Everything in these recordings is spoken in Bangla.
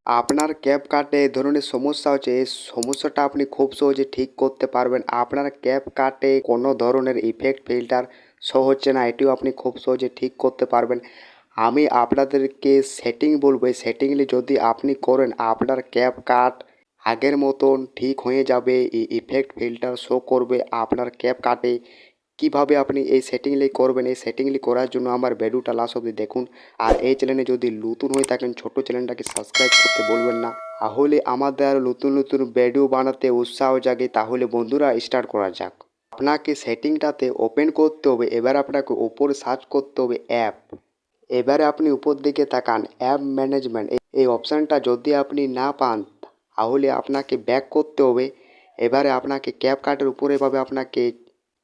আপনার ক্যাপকাটে এই ধরনের সমস্যা হচ্ছে, এই সমস্যাটা আপনি খুব সহজে ঠিক করতে পারবেন। আপনার ক্যাপকাটে কোনো ধরনের ইফেক্ট ফিল্টার শো হচ্ছে না, এটিও আপনি খুব সহজে ঠিক করতে পারবেন। আমি আপনাদেরকে সেটিং বলবো, এই সেটিংটি যদি আপনি করেন আপনার ক্যাপকাট আগের মতন ঠিক হয়ে যাবে। ইফেক্ট ফিল্টার শো করবে আপনার ক্যাপকাটে। কিভাবে আপনি এই সেটিংগুলি করবেন, এই সেটিংগুলি করার জন্য আমার ভিডিওটা লাস্ট অবধি দেখুন। আর এই চ্যানেলে যদি নতুন হয়ে থাকেন ছোট চ্যানেলটাকে সাবস্ক্রাইব করতে বলবেন না, তাহলে আমাদের আরও নতুন নতুন ভিডিও বানাতে উৎসাহ জাগে। তাহলে বন্ধুরা স্টার্ট করা যাক। আপনাকে সেটিংটাতে ওপেন করতে হবে। এবার আপনাকে উপরে সার্চ করতে হবে অ্যাপ। এবারে আপনি উপর দিকে তাকান, অ্যাপ ম্যানেজমেন্ট এই অপশানটা যদি আপনি না পান তাহলে আপনাকে ব্যাক করতে হবে। এবারে আপনাকে ক্যাপকাটের উপরে এভাবে আপনাকে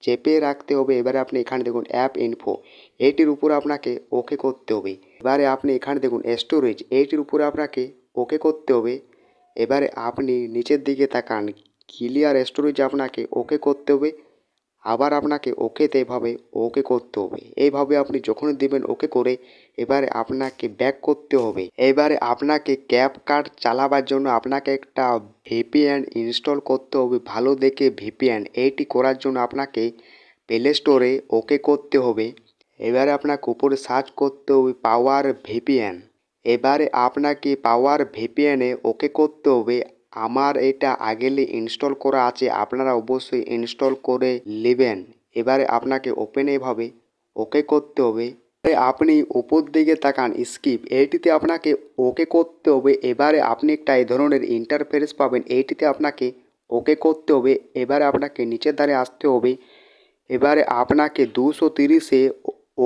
চেপে রাখতে হবে। এবারে আপনি এখানে দেখুন অ্যাপ ইনফো, এইটির উপরে আপনাকে ওকে করতে হবে। এবারে আপনি এখানে দেখুন স্টোরেজ, এইটির উপরে আপনাকে ওকে করতে হবে। এবারে আপনি নিচের দিকে তাকান, ক্লিয়ার স্টোরেজ আপনাকে ওকে করতে হবে। আবার আপনাকে ওকেতে এভাবে ওকে করতে হবে। এইভাবে আপনি যখন দেবেন ওকে করে, এবারে আপনাকে ব্যাক করতে হবে। এবারে আপনাকে ক্যাপকাট চালাবার জন্য আপনাকে একটা ভিপিএন ইনস্টল করতে হবে, ভালো দেখে ভিপিএন। এইটি করার জন্য আপনাকে প্লে স্টোরে ওকে করতে হবে। এবারে আপনাকে উপরে সার্চ করতে হবে পাওয়ার ভিপিএন। এবারে আপনাকে পাওয়ার ভিপিএনে ওকে করতে হবে। আমার এটা আগেলে ইনস্টল করা আছে, আপনারা অবশ্যই ইনস্টল করে নেবেন। এবারে আপনাকে ওপেন এভাবে ওকে করতে হবে। আপনি উপর দিকে তাকান স্কিপ, এইটিতে আপনাকে ওকে করতে হবে। এবারে আপনি একটা এই ধরনের ইন্টারফেস পাবেন, এইটিতে আপনাকে ওকে করতে হবে। এবারে আপনাকে নিচের ধারে আসতে হবে। এবারে আপনাকে 230-এ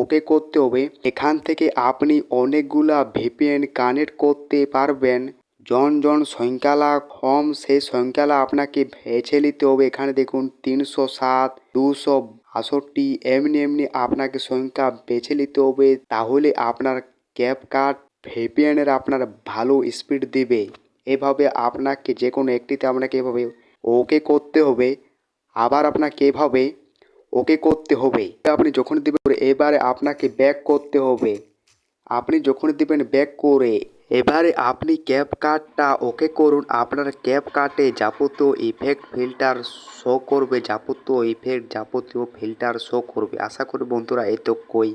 ওকে করতে হবে। এখান থেকে আপনি অনেকগুলা ভিপিএন কানেক্ট করতে পারবেন। জন সংখ্যালা কম, সেই সংখ্যালা আপনাকে বেছে নিতে হবে। এখানে দেখুন 307, 262 এমনি এমনি আপনাকে সংখ্যা বেছে নিতে হবে। তাহলে আপনার ক্যাপকাট ভিপিএনের আপনার ভালো স্পিড দিবে। এভাবে আপনাকে যে কোনো একটিতে আপনাকে এভাবে ওকে করতে হবে। আবার আপনাকে এভাবে ওকে করতে হবে। আপনি যখন দিবেন এবারে আপনাকে ব্যাক করতে হবে। আপনি যখন দিবেন ব্যাক করে, এবারে আপনি ক্যাপকাটটা ওকে করুন। আপনার ক্যাপকাটে যাবতীয় ইফেক্ট ফিল্টার শো করবে, যাবতীয় ইফেক্ট যাবতীয় ফিল্টার শো করবে। আশা করি বন্ধুরা এতটুকুই।